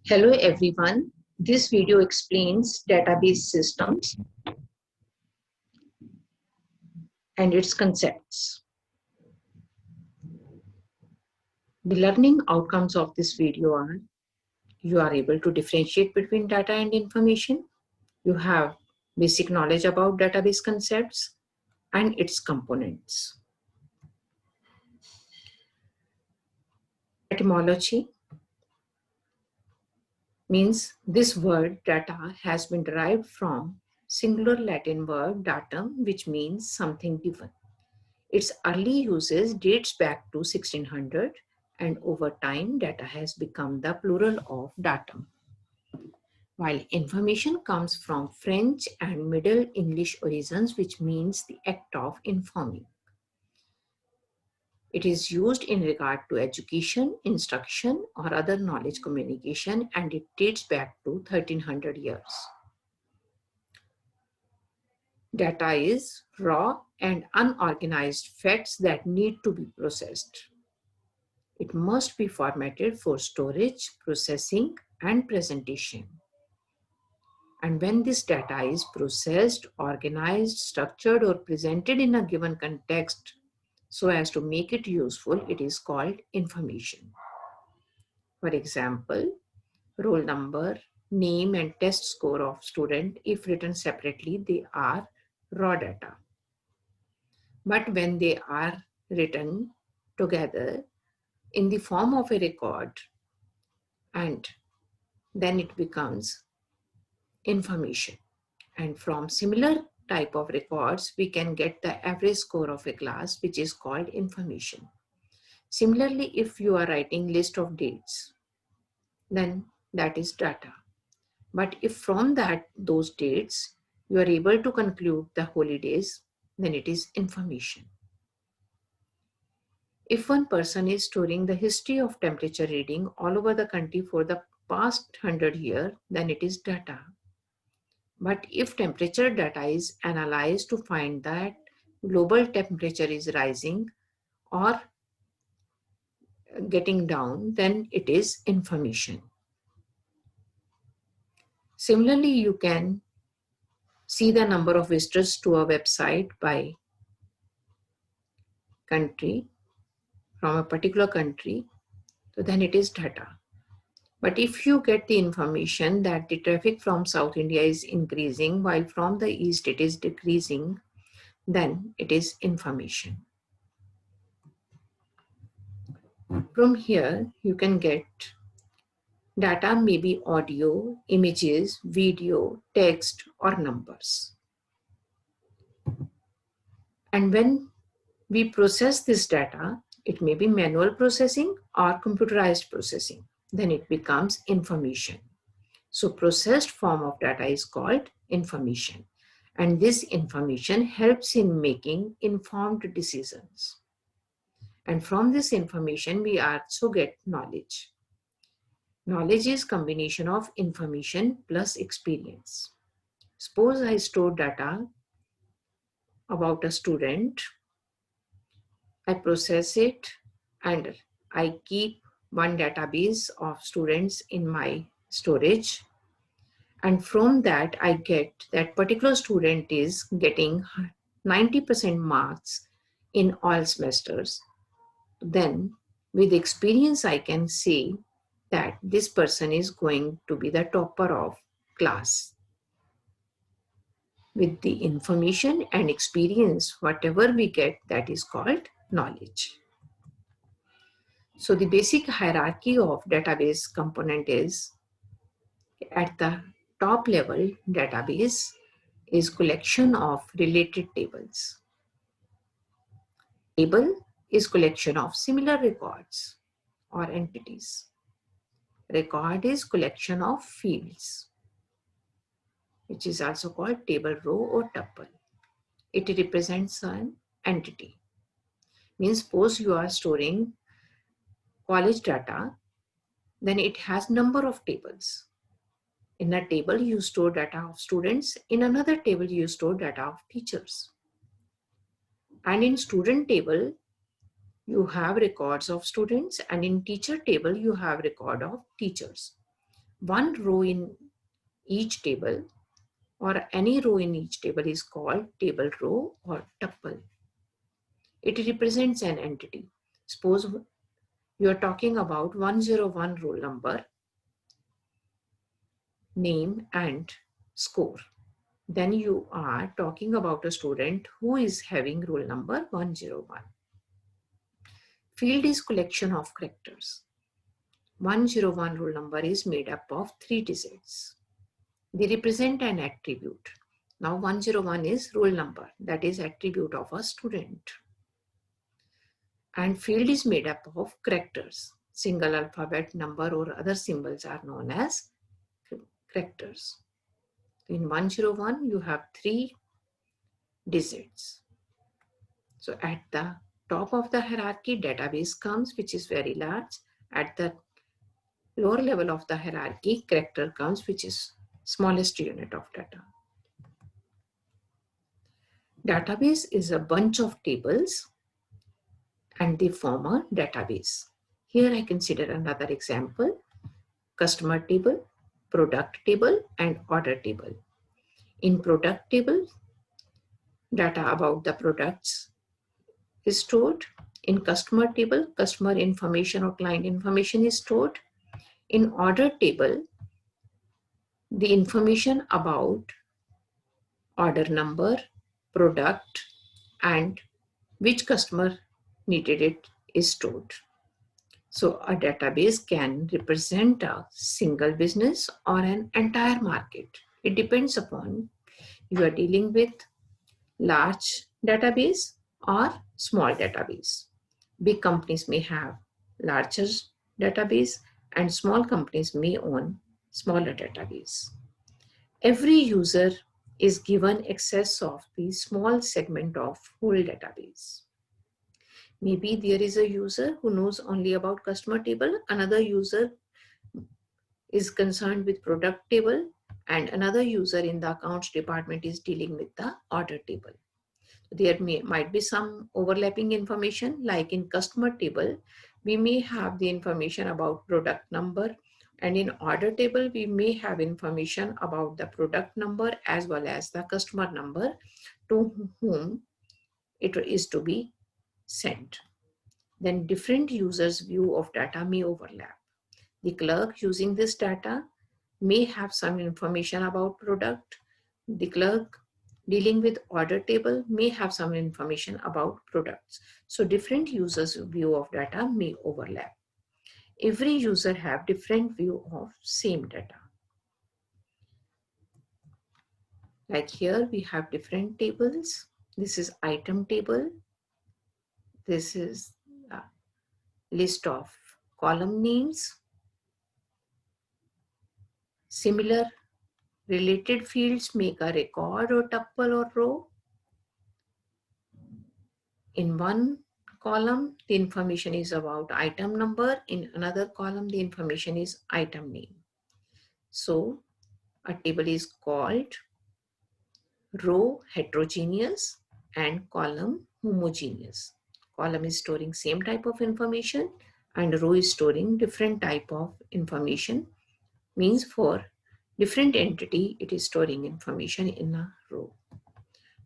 Hello everyone. This video explains database systems and its concepts. The learning outcomes of this video are: you are able to differentiate between data and information, you have basic knowledge about database concepts and its components. Etymology means this word data has been derived from singular Latin verb datum, which means something given. Its early uses dates back to 1600, and over time data has become the plural of datum. While information comes from French and Middle English origins, which means the act of informing. It is used in regard to education, instruction, or other knowledge communication, and it dates back to 1300 years. Data is raw and unorganized facts that need to be processed. It must be formatted for storage, processing, and presentation. And when this data is processed, organized, structured, or presented in a given context so as to make it useful, it is called information. For example, roll number, name, and test score of student, if written separately, they are raw data. But when they are written together in the form of a record, and then it becomes information. And from similar type of records, we can get the average score of a class, which is called information. Similarly, if you are writing list of dates, then that is data. But if from those dates, you are able to conclude the holidays, then it is information. If one person is storing the history of temperature reading all over the country for the past 100 years, then it is data. But if temperature data is analyzed to find that global temperature is rising or getting down, then it is information. Similarly, you can see the number of visitors to a website by country, from a particular country, so then it is data. But if you get the information that the traffic from South India is increasing while from the East it is decreasing, then it is information. From here, you can get data, may be audio, images, video, text, or numbers. And when we process this data, it may be manual processing or computerized processing. Then it becomes information. So processed form of data is called information. And this information helps in making informed decisions. And from this information, we also get knowledge. Knowledge is combination of information plus experience. Suppose I store data about a student, I process it, and I keep one database of students in my storage. And from that, I get that particular student is getting 90% marks in all semesters. Then with experience, I can say that this person is going to be the topper of class. With the information and experience, whatever we get, that is called knowledge. So the basic hierarchy of database component is, at the top level, database is collection of related tables. Table is collection of similar records or entities. Record is collection of fields, which is also called table row or tuple. It represents an entity. Means suppose you are storing college data, then it has number of tables. In a table, you store data of students. In another table, you store data of teachers. And in student table, you have records of students, and in teacher table, you have record of teachers. One row in each table or any row in each table is called table row or tuple. It represents an entity. Suppose you are talking about 101 roll number, name and score. Then you are talking about a student who is having roll number 101. Field is collection of characters. 101 roll number is made up of 3 digits. They represent an attribute. Now 101 is roll number, that is attribute of a student. And field is made up of characters. Single alphabet, number or other symbols are known as characters. In 101 you have 3 digits. So at the top of the hierarchy, database comes, which is very large. At the lower level of the hierarchy, character comes, which is smallest unit of data. Database is a bunch of tables and they form a database. Here I consider another example: customer table, product table and order table. In product table, data about the products is stored. In customer table, customer information or client information is stored. In order table, the information about order number, product, and which customer needed it is stored. So a database can represent a single business or an entire market. It depends upon you are dealing with large database or small database. Big companies may have larger database and small companies may own smaller database. Every user is given access of the small segment of whole database. Maybe there is a user who knows only about customer table, another user is concerned with product table, and another user in the accounts department is dealing with the order table. There might be some overlapping information, like in customer table, we may have the information about product number, and in order table, we may have information about the product number as well as the customer number to whom it is to be sent. Then different users' view of data may overlap. The clerk using this data may have some information about product. The clerk dealing with order table may have some information about products. So different users' view of data may overlap. Every user have different view of same data. Like here we have different tables. This is item table. This is a list of column names. Similar related fields make a record or tuple or row. In one column, the information is about item number. In another column, the information is item name. So a table is called row heterogeneous and column homogeneous. Column is storing same type of information and row is storing different type of information. Means for different entity, it is storing information in a row.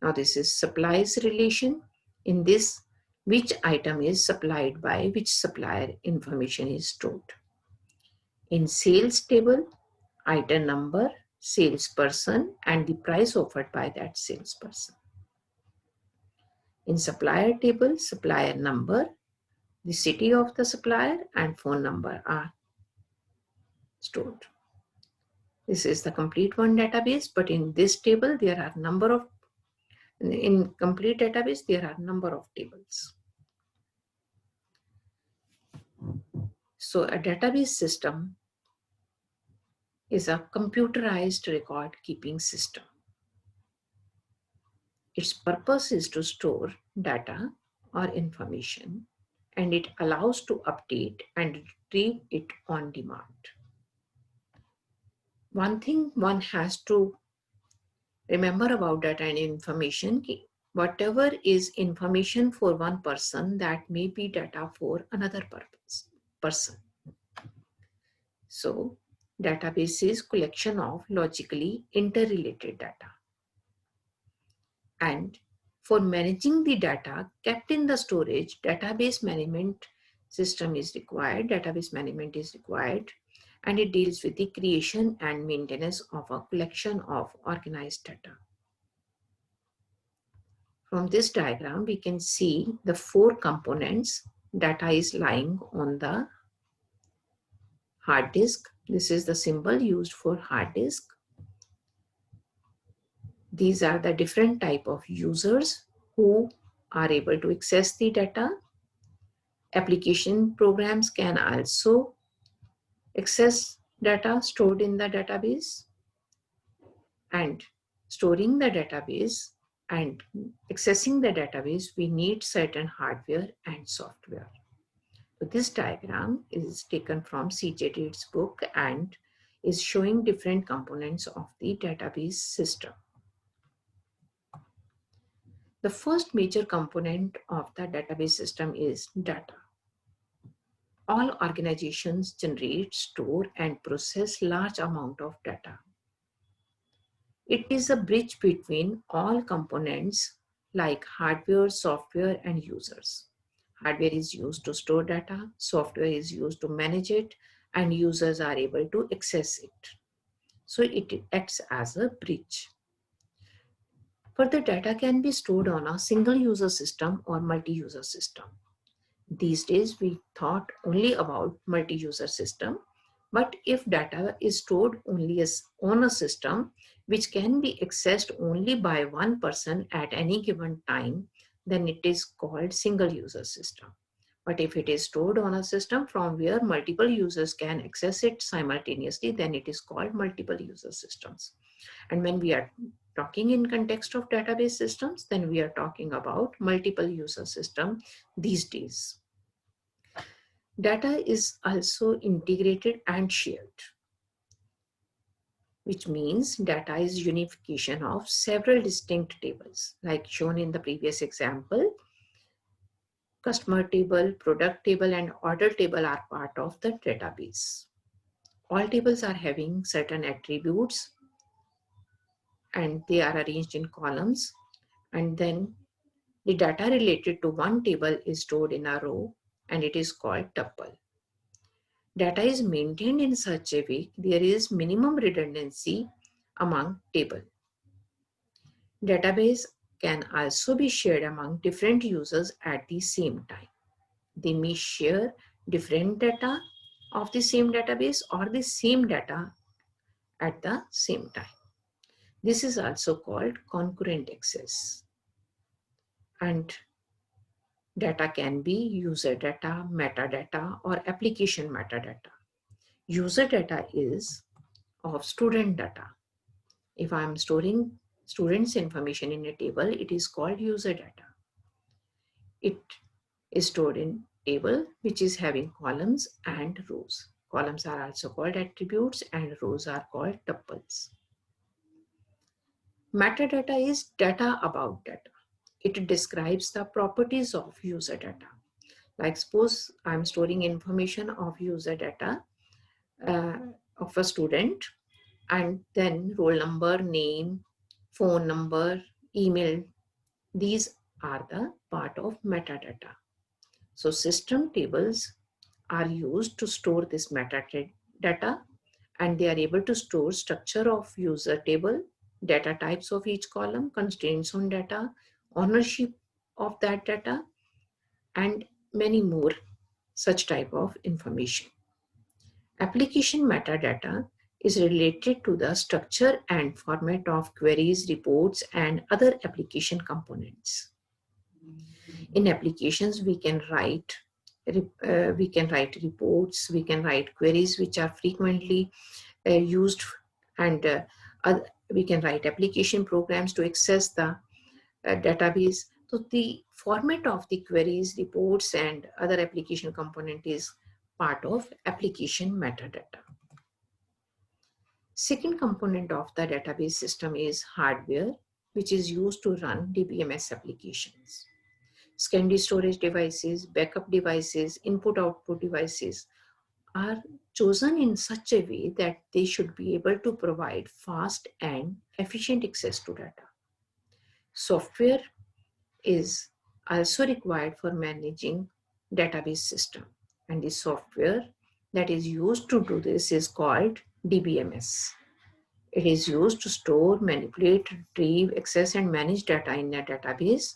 Now this is supplies relation. In this, which item is supplied by which supplier information is stored. In sales table, item number, salesperson, and the price offered by that salesperson. In supplier table, supplier number, the city of the supplier, and phone number are stored. This is the complete one database, but in this table, there are number of, in complete database, there are number of tables. So a database system is a computerized record keeping system. Its purpose is to store data or information, and it allows to update and retrieve it on demand. One thing one has to remember about data and information, whatever is information for one person, that may be data for another person. So Database is collection of logically interrelated data. And for managing the data kept in the storage, database management system is required. Database management is required, and it deals with the creation and maintenance of a collection of organized data. From this diagram, we can see the 4 components. Data is lying on the hard disk. This is the symbol used for hard disk. These are the different type of users who are able to access the data. Application programs can also access data stored in the database, and storing the database and accessing the database, we need certain hardware and software. So this diagram is taken from C.J. Reid's book and is showing different components of the database system. The first major component of the database system is data. All organizations generate, store, and process large amount of data. It is a bridge between all components like hardware, software, and users. Hardware is used to store data, software is used to manage it, and users are able to access it. So it acts as a bridge. Further, data can be stored on a single user system or multi-user system. These days, we thought only about multi-user system, but if data is stored only on a system, which can be accessed only by one person at any given time, then it is called single user system. But if it is stored on a system from where multiple users can access it simultaneously, then it is called multiple user systems. And when we are talking in context of database systems, then we are talking about multiple user system these days. Data is also integrated and shared, which means data is unification of several distinct tables, like shown in the previous example. Customer table, product table, and order table are part of the database. All tables are having certain attributes and they are arranged in columns, and then the data related to one table is stored in a row and it is called tuple. Data is maintained in such a way there is minimum redundancy among tables. Database can also be shared among different users at the same time. They may share different data of the same database or the same data at the same time. This is also called concurrent access. And data can be user data, metadata, or application metadata. User data is of student data. If I am storing students' information in a table, it is called user data. It is stored in table which is having columns and rows. Columns are also called attributes and rows are called tuples. Metadata is data about data. It describes the properties of user data. Like suppose I'm storing information of user data of a student, and then roll number, name, phone number, email. These are the part of metadata. So system tables are used to store this metadata, and they are able to store structure of user table, data types of each column, constraints on data, ownership of that data, and many more such type of information. Application metadata is related to the structure and format of queries, reports, and other application components. In applications, we can write reports, we can write queries which are frequently used, and we can write application programs to access the database. So the format of the queries, reports, and other application component is part of application metadata. Second component of the database system is hardware, which is used to run DBMS applications. Secondary storage devices, backup devices, input-output devices are chosen in such a way that they should be able to provide fast and efficient access to data. Software is also required for managing database system, and the software that is used to do this is called DBMS. It is used to store, manipulate, retrieve, access and manage data in a database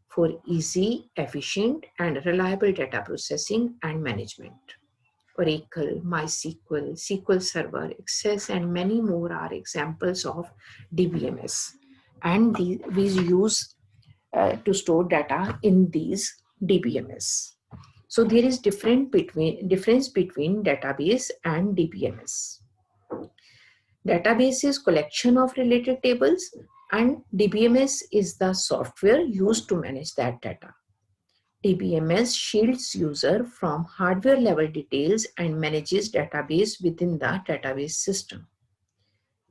for easy, efficient and reliable data processing and management. Oracle, MySQL, SQL Server, Access, and many more are examples of DBMS. And we use to store data in these DBMS. So there is difference between database and DBMS. Database is collection of related tables, and DBMS is the software used to manage that data. DBMS shields user from hardware level details and manages database within the database system.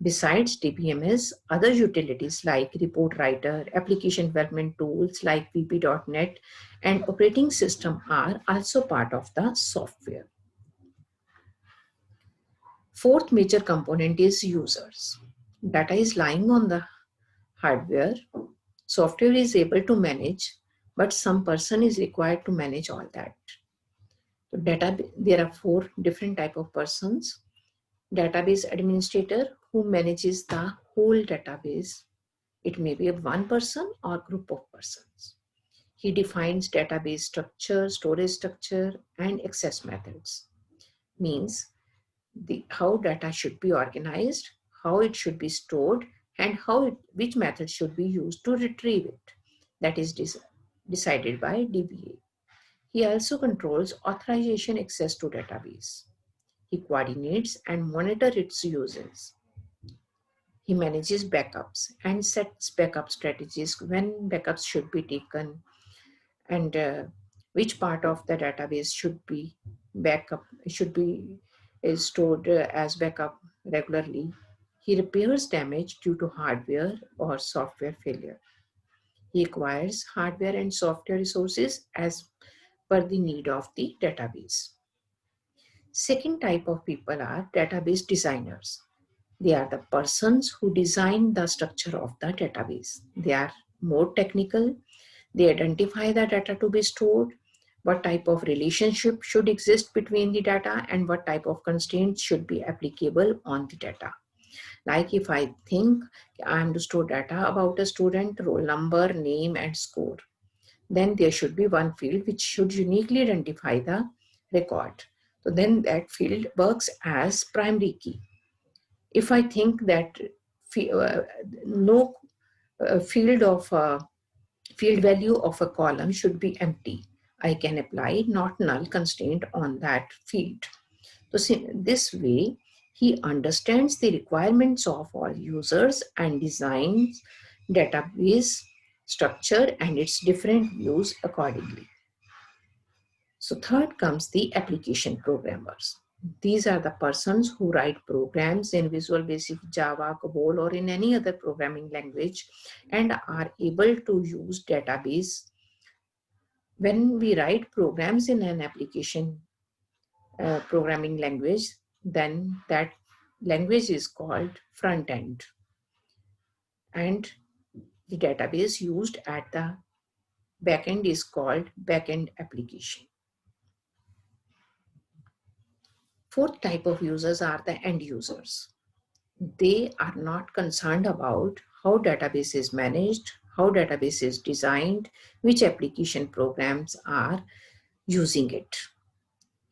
Besides DBMS, other utilities like report writer, application development tools like VB.NET, and operating system are also part of the software. Fourth major component is users. Data is lying on the hardware. Software is able to manage, but some person is required to manage all that. So there are four different type of persons. Database administrator, who manages the whole database. It may be one person or group of persons. He defines database structure, storage structure, and access methods. Means how data should be organized, how it should be stored, and which method should be used to retrieve it. That is decided by DBA. He also controls authorization access to database. He coordinates and monitors its uses. He manages backups and sets backup strategies when backups should be taken and which part of the database should be stored as backup regularly. He repairs damage due to hardware or software failure. He acquires hardware and software resources as per the need of the database. Second type of people are database designers. They are the persons who design the structure of the database. They are more technical. They identify the data to be stored, what type of relationship should exist between the data, and what type of constraints should be applicable on the data. Like if I think I am to store data about a student, roll number, name, and score, then there should be one field which should uniquely identify the record. So then that field works as primary key. If I think that no field value of a column should be empty, I can apply not null constraint on that field. So this way, he understands the requirements of all users and designs database structure and its different views accordingly. So third comes the application programmers. These are the persons who write programs in Visual Basic, Java, COBOL, or in any other programming language and are able to use database. When we write programs in an application programming language, then that language is called front end. And the database used at the back end is called back end application. Fourth type of users are the end users. They are not concerned about how database is managed, how database is designed, which application programs are using it.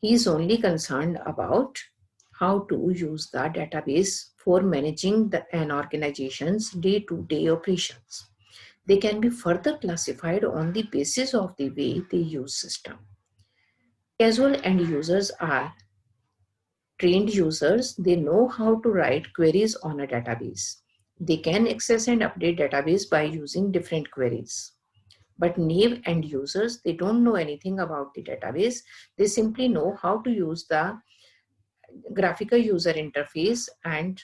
He is only concerned about how to use the database for managing an organization's day-to-day operations. They can be further classified on the basis of the way they use system. Casual end users are trained users. They know how to write queries on a database. They can access and update database by using different queries. But naive end users, they don't know anything about the database. They simply know how to use the graphical user interface, and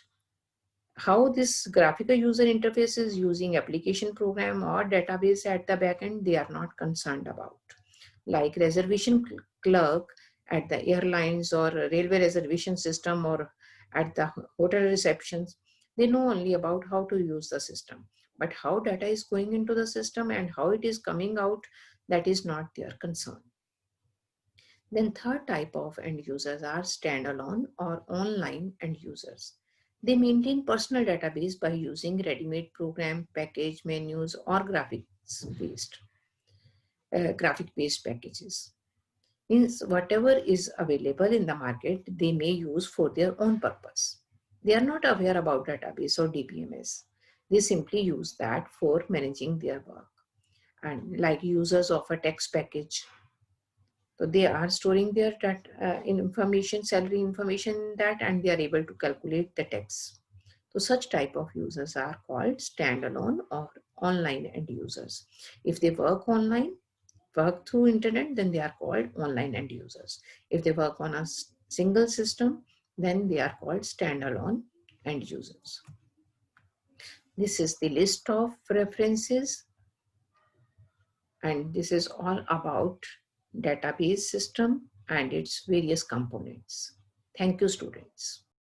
how this graphical user interface is using application program or database at the backend, they are not concerned about. Like reservation clerk at the airlines or railway reservation system or at the hotel receptions. They know only about how to use the system, but how data is going into the system and how it is coming out, that is not their concern. Then third type of end users are standalone or online end users. They maintain personal database by using ready-made program, package, menus, or graphic-based packages. Means whatever is available in the market, they may use for their own purpose. They are not aware about database or DBMS. They simply use that for managing their work. And like users of a text package, so they are storing their information, salary information in that, and they are able to calculate the tax. So such type of users are called standalone or online end users. If they work online, work through internet, then they are called online end users. If they work on a single system, then they are called standalone end users. This is the list of references, and this is all about database system and its various components. Thank you, students.